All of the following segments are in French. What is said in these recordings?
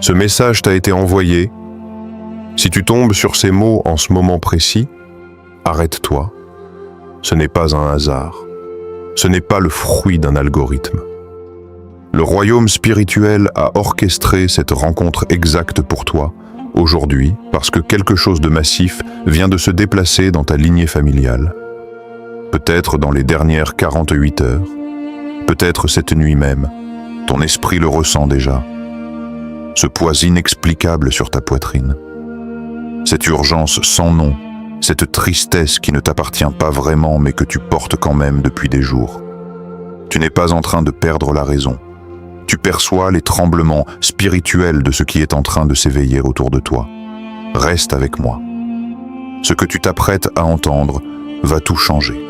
Ce message t'a été envoyé. Si tu tombes sur ces mots en ce moment précis, arrête-toi. Ce n'est pas un hasard. Ce n'est pas le fruit d'un algorithme. Le royaume spirituel a orchestré cette rencontre exacte pour toi, aujourd'hui, parce que quelque chose de massif vient de se déplacer dans ta lignée familiale. Peut-être dans les dernières 48 heures, peut-être cette nuit même, ton esprit le ressent déjà. Ce poids inexplicable sur ta poitrine. Cette urgence sans nom, cette tristesse qui ne t'appartient pas vraiment mais que tu portes quand même depuis des jours. Tu n'es pas en train de perdre la raison. Tu perçois les tremblements spirituels de ce qui est en train de s'éveiller autour de toi. Reste avec moi. Ce que tu t'apprêtes à entendre va tout changer.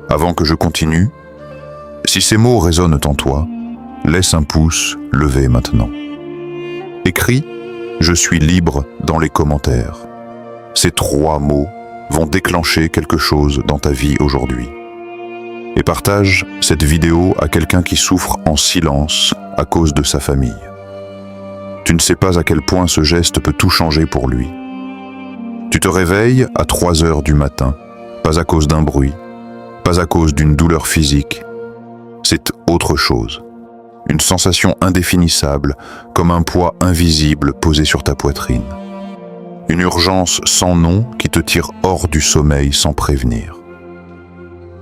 Avant que je continue, si ces mots résonnent en toi, laisse un pouce levé maintenant. Écris « Je suis libre » dans les commentaires. Ces 3 mots vont déclencher quelque chose dans ta vie aujourd'hui. Et partage cette vidéo à quelqu'un qui souffre en silence à cause de sa famille. Tu ne sais pas à quel point ce geste peut tout changer pour lui. Tu te réveilles à 3 heures du matin, pas à cause d'un bruit, pas à cause d'une douleur physique. C'est autre chose. Une sensation indéfinissable, comme un poids invisible posé sur ta poitrine. Une urgence sans nom qui te tire hors du sommeil sans prévenir.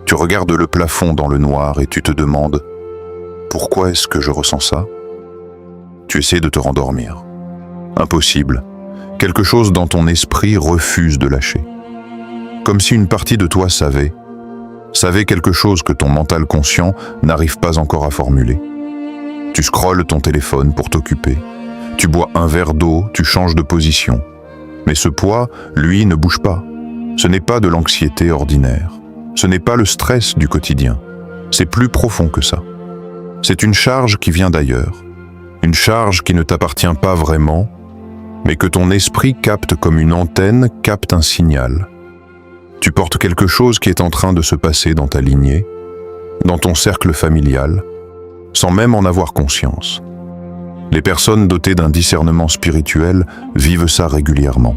Tu regardes le plafond dans le noir et tu te demandes « Pourquoi est-ce que je ressens ça ?» Tu essaies de te rendormir. Impossible. Quelque chose dans ton esprit refuse de lâcher. Comme si une partie de toi savait quelque chose que ton mental conscient n'arrive pas encore à formuler. Tu scrolles ton téléphone pour t'occuper. Tu bois un verre d'eau, tu changes de position. Mais ce poids, lui, ne bouge pas. Ce n'est pas de l'anxiété ordinaire. Ce n'est pas le stress du quotidien. C'est plus profond que ça. C'est une charge qui vient d'ailleurs. Une charge qui ne t'appartient pas vraiment, mais que ton esprit capte comme une antenne capte un signal. Tu portes quelque chose qui est en train de se passer dans ta lignée, dans ton cercle familial, sans même en avoir conscience. Les personnes dotées d'un discernement spirituel vivent ça régulièrement.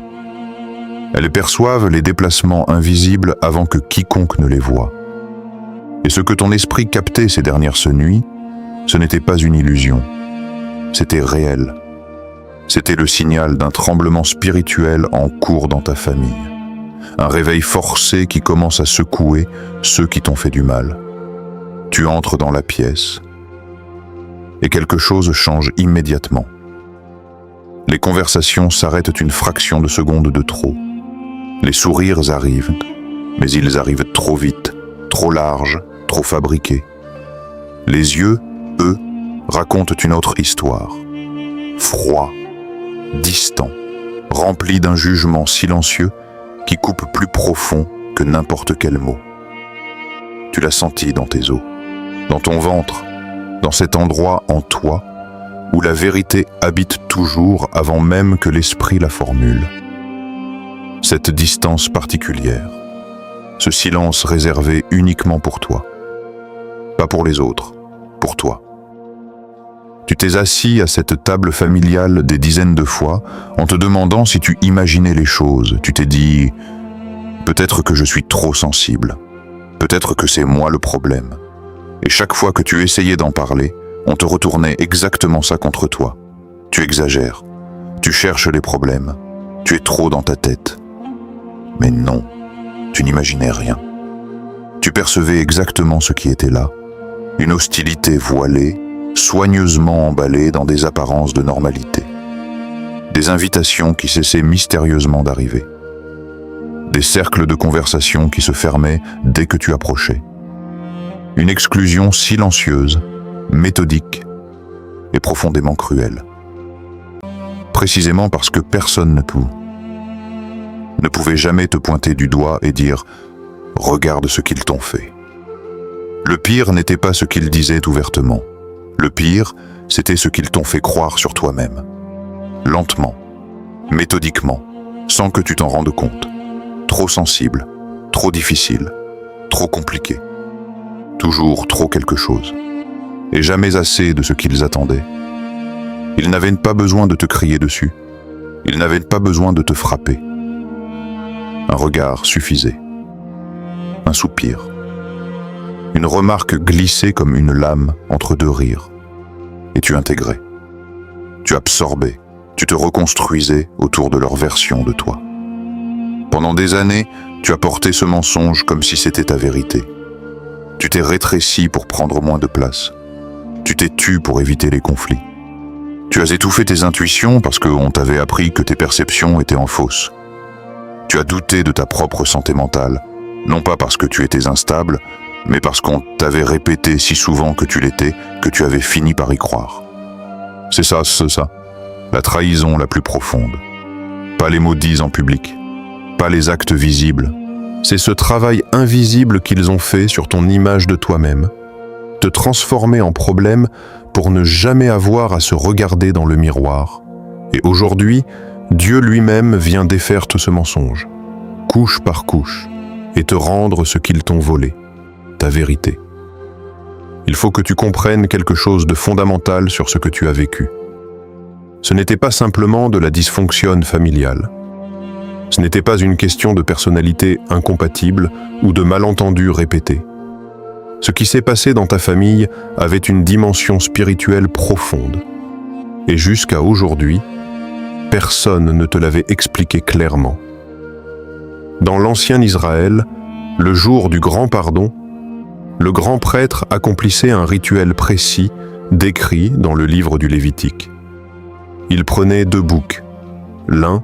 Elles perçoivent les déplacements invisibles avant que quiconque ne les voie. Et ce que ton esprit captait ces dernières nuits, ce n'était pas une illusion. C'était réel. C'était le signal d'un tremblement spirituel en cours dans ta famille. Un réveil forcé qui commence à secouer ceux qui t'ont fait du mal. Tu entres dans la pièce et quelque chose change immédiatement. Les conversations s'arrêtent une fraction de seconde de trop. Les sourires arrivent, mais ils arrivent trop vite, trop larges, trop fabriqués. Les yeux, eux, racontent une autre histoire. Froid, distant, rempli d'un jugement silencieux qui coupe plus profond que n'importe quel mot. Tu l'as senti dans tes os, dans ton ventre, dans cet endroit en toi où la vérité habite toujours avant même que l'esprit la formule. Cette distance particulière, ce silence réservé uniquement pour toi. Pas pour les autres, pour toi. Tu t'es assis à cette table familiale des dizaines de fois en te demandant si tu imaginais les choses. Tu t'es dit « Peut-être que je suis trop sensible. Peut-être que c'est moi le problème. » Et chaque fois que tu essayais d'en parler, on te retournait exactement ça contre toi. Tu exagères. Tu cherches les problèmes. Tu es trop dans ta tête. Mais non, tu n'imaginais rien. Tu percevais exactement ce qui était là. Une hostilité voilée, soigneusement emballée dans des apparences de normalité. Des invitations qui cessaient mystérieusement d'arriver. Des cercles de conversation qui se fermaient dès que tu approchais. Une exclusion silencieuse, méthodique et profondément cruelle. Précisément parce que personne ne pouvait jamais te pointer du doigt et dire « Regarde ce qu'ils t'ont fait ». Le pire n'était pas ce qu'ils disaient ouvertement. Le pire, c'était ce qu'ils t'ont fait croire sur toi-même. Lentement, méthodiquement, sans que tu t'en rendes compte. Trop sensible, trop difficile, trop compliqué. Toujours trop quelque chose. Et jamais assez de ce qu'ils attendaient. Ils n'avaient pas besoin de te crier dessus. Ils n'avaient pas besoin de te frapper. Un regard suffisait. Un soupir. Une remarque glissée comme une lame entre deux rires. Et tu intégrais. Tu absorbais. Tu te reconstruisais autour de leur version de toi. Pendant des années, tu as porté ce mensonge comme si c'était ta vérité. Tu t'es rétréci pour prendre moins de place. Tu t'es tu pour éviter les conflits. Tu as étouffé tes intuitions parce qu'on t'avait appris que tes perceptions étaient en fausse. Tu as douté de ta propre santé mentale, non pas parce que tu étais instable, mais parce qu'on t'avait répété si souvent que tu l'étais, que tu avais fini par y croire. C'est ça, la trahison la plus profonde. Pas les mots dits en public, pas les actes visibles. C'est ce travail invisible qu'ils ont fait sur ton image de toi-même, te transformer en problème pour ne jamais avoir à se regarder dans le miroir. Et aujourd'hui, Dieu lui-même vient défaire tout ce mensonge, couche par couche, et te rendre ce qu'ils t'ont volé, ta vérité. Il faut que tu comprennes quelque chose de fondamental sur ce que tu as vécu. Ce n'était pas simplement de la dysfonction familiale. Ce n'était pas une question de personnalité incompatible ou de malentendus répétés. Ce qui s'est passé dans ta famille avait une dimension spirituelle profonde. Et jusqu'à aujourd'hui, personne ne te l'avait expliqué clairement. Dans l'ancien Israël, le jour du grand pardon, le grand prêtre accomplissait un rituel précis décrit dans le livre du Lévitique. Il prenait 2 boucs. L'un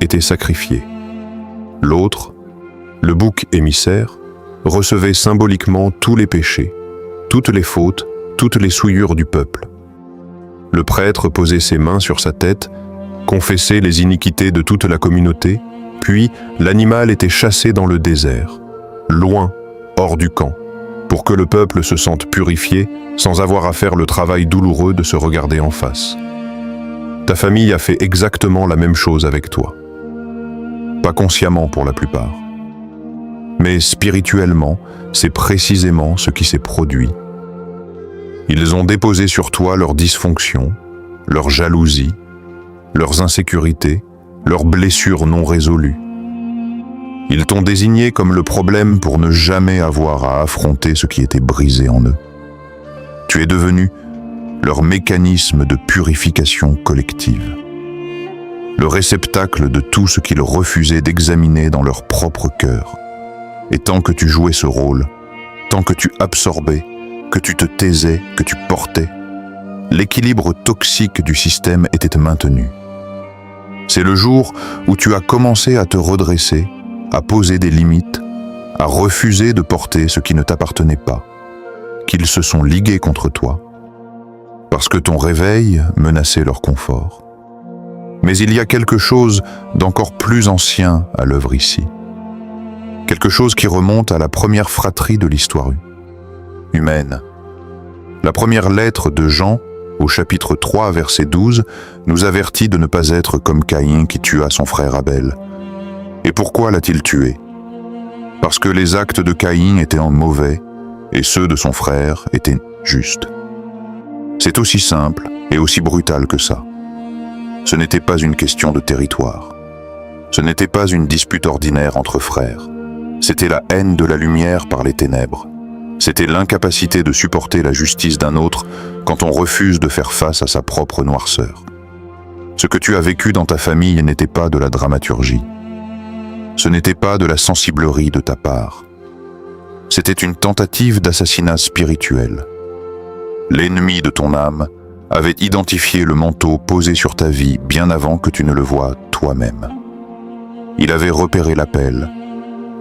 était sacrifié. L'autre, le bouc émissaire, recevait symboliquement tous les péchés, toutes les fautes, toutes les souillures du peuple. Le prêtre posait ses mains sur sa tête, confessait les iniquités de toute la communauté, puis l'animal était chassé dans le désert, loin, hors du camp, pour que le peuple se sente purifié sans avoir à faire le travail douloureux de se regarder en face. Ta famille a fait exactement la même chose avec toi. Pas consciemment pour la plupart. Mais spirituellement, c'est précisément ce qui s'est produit. Ils ont déposé sur toi leurs dysfonctions, leur jalousie, leurs insécurités, leurs blessures non résolues. Ils t'ont désigné comme le problème pour ne jamais avoir à affronter ce qui était brisé en eux. Tu es devenu leur mécanisme de purification collective. Le réceptacle de tout ce qu'ils refusaient d'examiner dans leur propre cœur. Et tant que tu jouais ce rôle, tant que tu absorbais, que tu te taisais, que tu portais, l'équilibre toxique du système était maintenu. C'est le jour où tu as commencé à te redresser, à poser des limites, à refuser de porter ce qui ne t'appartenait pas, qu'ils se sont ligués contre toi, parce que ton réveil menaçait leur confort. Mais il y a quelque chose d'encore plus ancien à l'œuvre ici. Quelque chose qui remonte à la première fratrie de l'histoire humaine. La première lettre de Jean, au chapitre 3, verset 12, nous avertit de ne pas être comme Caïn qui tua son frère Abel. Et pourquoi l'a-t-il tué? Parce que les actes de Caïn étaient mauvais et ceux de son frère étaient justes. C'est aussi simple et aussi brutal que ça. Ce n'était pas une question de territoire. Ce n'était pas une dispute ordinaire entre frères. C'était la haine de la lumière par les ténèbres. C'était l'incapacité de supporter la justice d'un autre quand on refuse de faire face à sa propre noirceur. Ce que tu as vécu dans ta famille n'était pas de la dramaturgie. Ce n'était pas de la sensiblerie de ta part. C'était une tentative d'assassinat spirituel. L'ennemi de ton âme avait identifié le manteau posé sur ta vie bien avant que tu ne le voies toi-même. Il avait repéré l'appel,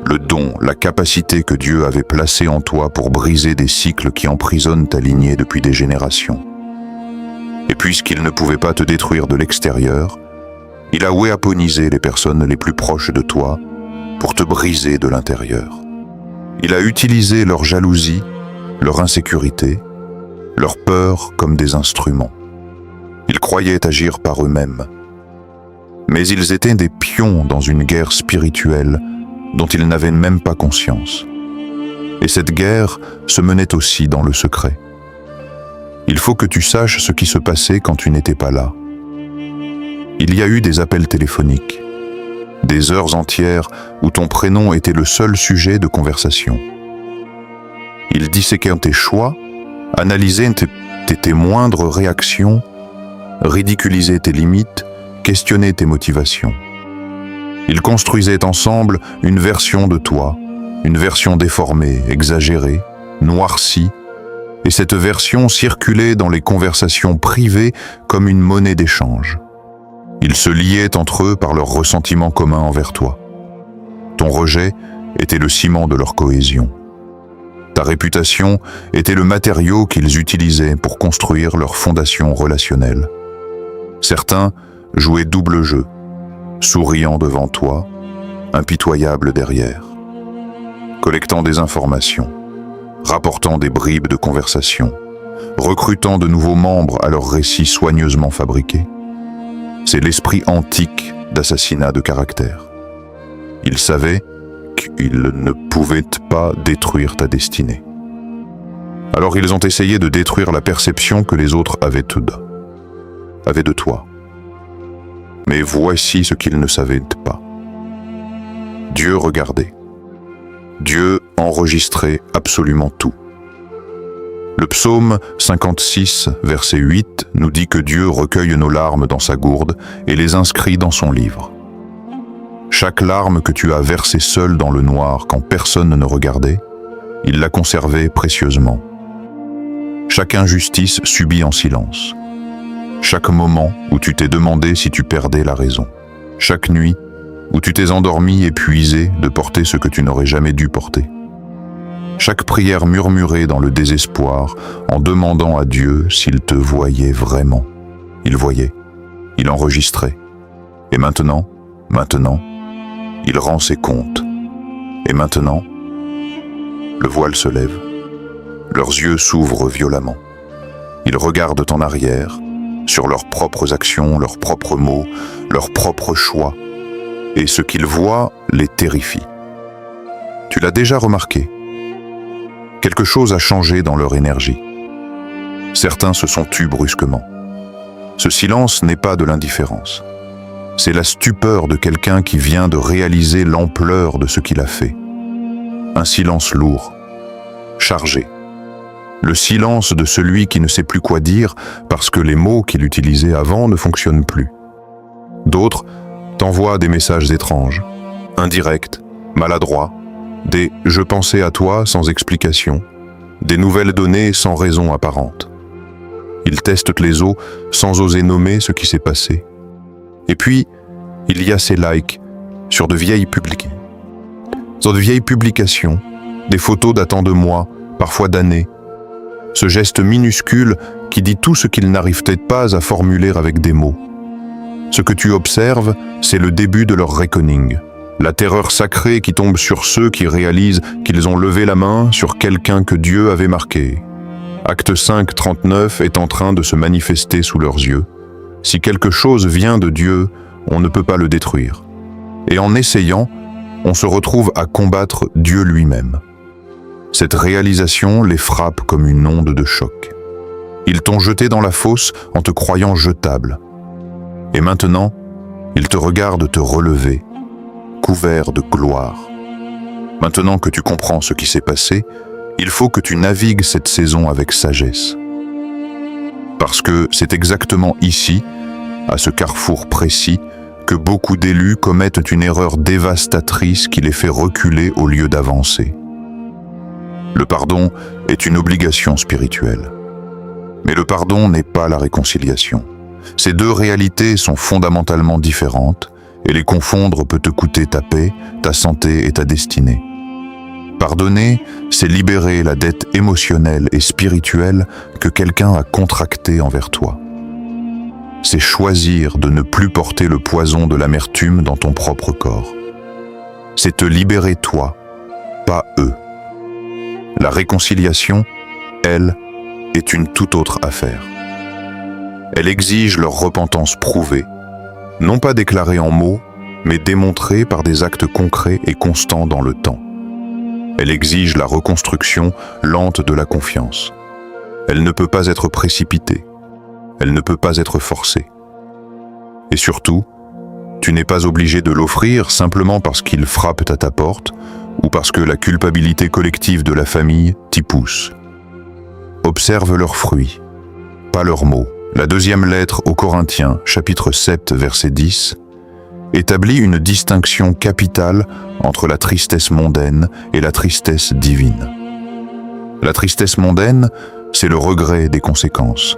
le don, la capacité que Dieu avait placée en toi pour briser des cycles qui emprisonnent ta lignée depuis des générations. Et puisqu'il ne pouvait pas te détruire de l'extérieur, il a wéaponisé les personnes les plus proches de toi pour te briser de l'intérieur. Il a utilisé leur jalousie, leur insécurité, leur peur comme des instruments. Ils croyaient agir par eux-mêmes. Mais ils étaient des pions dans une guerre spirituelle dont ils n'avaient même pas conscience. Et cette guerre se menait aussi dans le secret. Il faut que tu saches ce qui se passait quand tu n'étais pas là. Il y a eu des appels téléphoniques, des heures entières où ton prénom était le seul sujet de conversation. Il disséquait tes choix, analysait tes moindres réactions, ridiculisait tes limites, questionnait tes motivations. Ils construisaient ensemble une version de toi, une version déformée, exagérée, noircie, et cette version circulait dans les conversations privées comme une monnaie d'échange. Ils se liaient entre eux par leur ressentiment commun envers toi. Ton rejet était le ciment de leur cohésion. Ta réputation était le matériau qu'ils utilisaient pour construire leur fondation relationnelle. Certains jouaient double jeu, souriant devant toi, impitoyables derrière, collectant des informations, rapportant des bribes de conversation, recrutant de nouveaux membres à leurs récits soigneusement fabriqués. C'est l'esprit antique d'assassinat de caractère. Ils savaient qu'ils ne pouvaient pas détruire ta destinée. Alors ils ont essayé de détruire la perception que les autres avaient de toi. Mais voici ce qu'ils ne savaient pas. Dieu regardait. Dieu enregistrait absolument tout. Le psaume 56, verset 8, nous dit que Dieu recueille nos larmes dans sa gourde et les inscrit dans son livre. Chaque larme que tu as versée seule dans le noir quand personne ne regardait, il l'a conservée précieusement. Chaque injustice subie en silence. Chaque moment où tu t'es demandé si tu perdais la raison. Chaque nuit où tu t'es endormi épuisé de porter ce que tu n'aurais jamais dû porter. Chaque prière murmurée dans le désespoir en demandant à Dieu s'il te voyait vraiment. Il voyait, il enregistrait. Et maintenant, il rend ses comptes. Et maintenant, le voile se lève. Leurs yeux s'ouvrent violemment. Ils regardent en arrière, sur leurs propres actions, leurs propres mots, leurs propres choix. Et ce qu'ils voient les terrifie. Tu l'as déjà remarqué. Quelque chose a changé dans leur énergie. Certains se sont tus brusquement. Ce silence n'est pas de l'indifférence. C'est la stupeur de quelqu'un qui vient de réaliser l'ampleur de ce qu'il a fait. Un silence lourd, chargé. Le silence de celui qui ne sait plus quoi dire parce que les mots qu'il utilisait avant ne fonctionnent plus. D'autres t'envoient des messages étranges, indirects, maladroits, des « je pensais à toi » sans explication, des nouvelles données sans raison apparente. Ils testent les os sans oser nommer ce qui s'est passé. Et puis, il y a ces likes sur de vieilles publications, des photos datant de mois, parfois d'années. Ce geste minuscule qui dit tout ce qu'ils n'arrivent peut-être pas à formuler avec des mots. Ce que tu observes, c'est le début de leur reckoning. La terreur sacrée qui tombe sur ceux qui réalisent qu'ils ont levé la main sur quelqu'un que Dieu avait marqué. Acte 5, 39 est en train de se manifester sous leurs yeux. Si quelque chose vient de Dieu, on ne peut pas le détruire. Et en essayant, on se retrouve à combattre Dieu lui-même. Cette réalisation les frappe comme une onde de choc. Ils t'ont jeté dans la fosse en te croyant jetable. Et maintenant, ils te regardent te relever, couvert de gloire. Maintenant que tu comprends ce qui s'est passé, il faut que tu navigues cette saison avec sagesse. Parce que c'est exactement ici, à ce carrefour précis, que beaucoup d'élus commettent une erreur dévastatrice qui les fait reculer au lieu d'avancer. Le pardon est une obligation spirituelle. Mais le pardon n'est pas la réconciliation. Ces deux réalités sont fondamentalement différentes et les confondre peut te coûter ta paix, ta santé et ta destinée. Pardonner, c'est libérer la dette émotionnelle et spirituelle que quelqu'un a contractée envers toi. C'est choisir de ne plus porter le poison de l'amertume dans ton propre corps. C'est te libérer toi, pas eux. La réconciliation, elle, est une toute autre affaire. Elle exige leur repentance prouvée, non pas déclarée en mots, mais démontrée par des actes concrets et constants dans le temps. Elle exige la reconstruction lente de la confiance. Elle ne peut pas être précipitée. Elle ne peut pas être forcée. Et surtout, tu n'es pas obligé de l'offrir simplement parce qu'il frappe à ta porte ou parce que la culpabilité collective de la famille t'y pousse. Observe leurs fruits, pas leurs mots. La deuxième lettre aux Corinthiens, chapitre 7, verset 10, établit une distinction capitale entre la tristesse mondaine et la tristesse divine. La tristesse mondaine, c'est le regret des conséquences.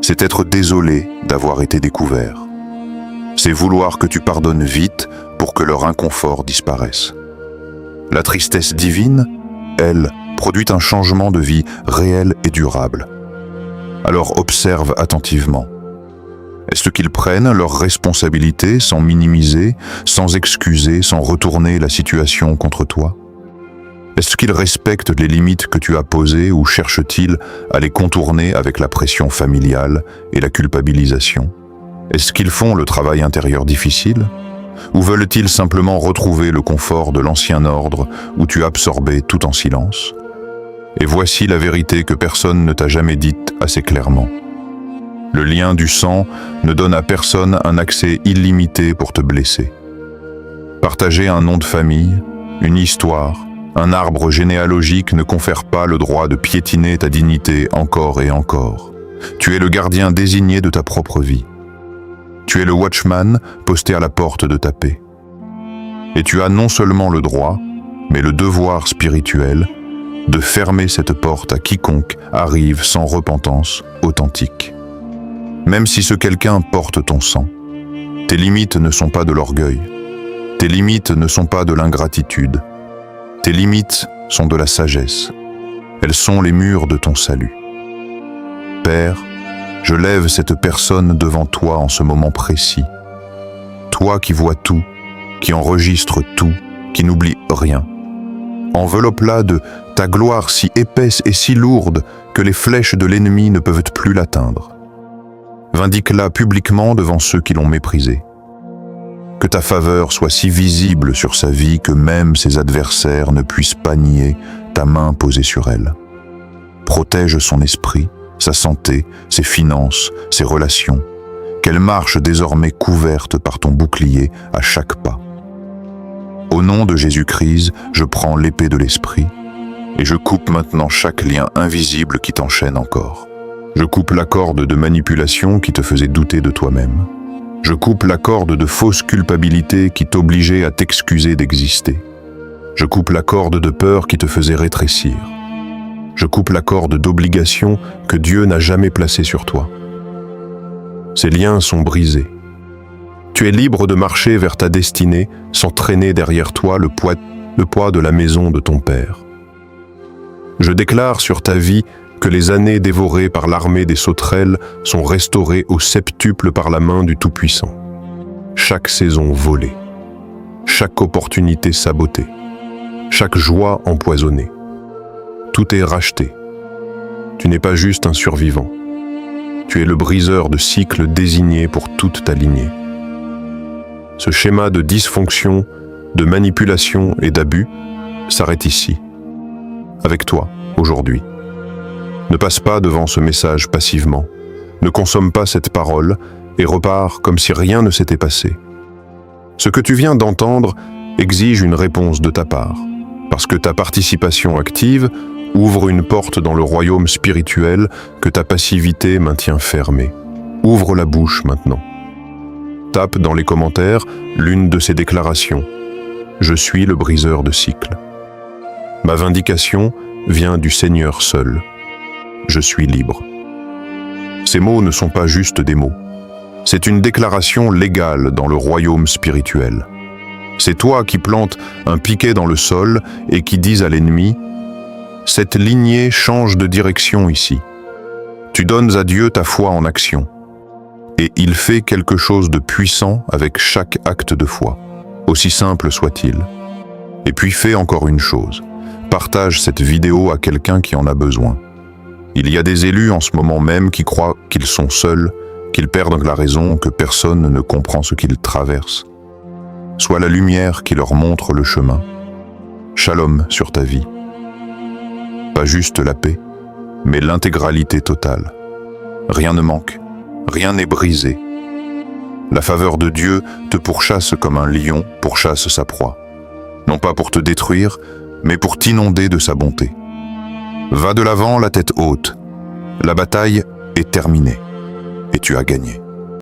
C'est être désolé d'avoir été découvert. C'est vouloir que tu pardonnes vite pour que leur inconfort disparaisse. La tristesse divine, elle, produit un changement de vie réel et durable. Alors observe attentivement. Est-ce qu'ils prennent leurs responsabilités sans minimiser, sans excuser, sans retourner la situation contre toi? Est-ce qu'ils respectent les limites que tu as posées ou cherchent-ils à les contourner avec la pression familiale et la culpabilisation? Est-ce qu'ils font le travail intérieur difficile? Ou veulent-ils simplement retrouver le confort de l'ancien ordre où tu absorbais tout en silence? Et voici la vérité que personne ne t'a jamais dite assez clairement. Le lien du sang ne donne à personne un accès illimité pour te blesser. Partager un nom de famille, une histoire, un arbre généalogique ne confère pas le droit de piétiner ta dignité encore et encore. Tu es le gardien désigné de ta propre vie. Tu es le watchman posté à la porte de ta paix. Et tu as non seulement le droit, mais le devoir spirituel de fermer cette porte à quiconque arrive sans repentance authentique. Même si ce quelqu'un porte ton sang, tes limites ne sont pas de l'orgueil, tes limites ne sont pas de l'ingratitude, tes limites sont de la sagesse, elles sont les murs de ton salut. Père, je lève cette personne devant toi en ce moment précis, toi qui vois tout, qui enregistre tout, qui n'oublie rien. Enveloppe-la de ta gloire si épaisse et si lourde que les flèches de l'ennemi ne peuvent plus l'atteindre. Vindique-la publiquement devant ceux qui l'ont méprisée. Que ta faveur soit si visible sur sa vie que même ses adversaires ne puissent pas nier ta main posée sur elle. Protège son esprit, sa santé, ses finances, ses relations, qu'elle marche désormais couverte par ton bouclier à chaque pas. Au nom de Jésus-Christ, je prends l'épée de l'esprit et je coupe maintenant chaque lien invisible qui t'enchaîne encore. Je coupe la corde de manipulation qui te faisait douter de toi-même. Je coupe la corde de fausse culpabilité qui t'obligeait à t'excuser d'exister. Je coupe la corde de peur qui te faisait rétrécir. Je coupe la corde d'obligation que Dieu n'a jamais placée sur toi. Ces liens sont brisés. Tu es libre de marcher vers ta destinée sans traîner derrière toi le poids de la maison de ton Père. Je déclare sur ta vie que les années dévorées par l'armée des sauterelles sont restaurées au septuple par la main du Tout-Puissant. Chaque saison volée, chaque opportunité sabotée, chaque joie empoisonnée. Tout est racheté. Tu n'es pas juste un survivant. Tu es le briseur de cycles désigné pour toute ta lignée. Ce schéma de dysfonction, de manipulation et d'abus s'arrête ici, avec toi, aujourd'hui. Ne passe pas devant ce message passivement, ne consomme pas cette parole et repars comme si rien ne s'était passé. Ce que tu viens d'entendre exige une réponse de ta part, parce que ta participation active ouvre une porte dans le royaume spirituel que ta passivité maintient fermée. Ouvre la bouche maintenant. Tape dans les commentaires l'une de ces déclarations. Je suis le briseur de cycles. Ma vindication vient du Seigneur seul. Je suis libre. Ces mots ne sont pas juste des mots. C'est une déclaration légale dans le royaume spirituel. C'est toi qui plantes un piquet dans le sol et qui dis à l'ennemi « Cette lignée change de direction ici. Tu donnes à Dieu ta foi en action. Et il fait quelque chose de puissant avec chaque acte de foi, aussi simple soit-il. Et puis fais encore une chose. Partage cette vidéo à quelqu'un qui en a besoin. Il y a des élus en ce moment même qui croient qu'ils sont seuls, qu'ils perdent la raison, que personne ne comprend ce qu'ils traversent. Sois la lumière qui leur montre le chemin. Shalom sur ta vie. Pas juste la paix, mais l'intégralité totale. Rien ne manque, rien n'est brisé. La faveur de Dieu te pourchasse comme un lion pourchasse sa proie. Non pas pour te détruire, mais pour t'inonder de sa bonté. Va de l'avant la tête haute. La bataille est terminée et tu as gagné.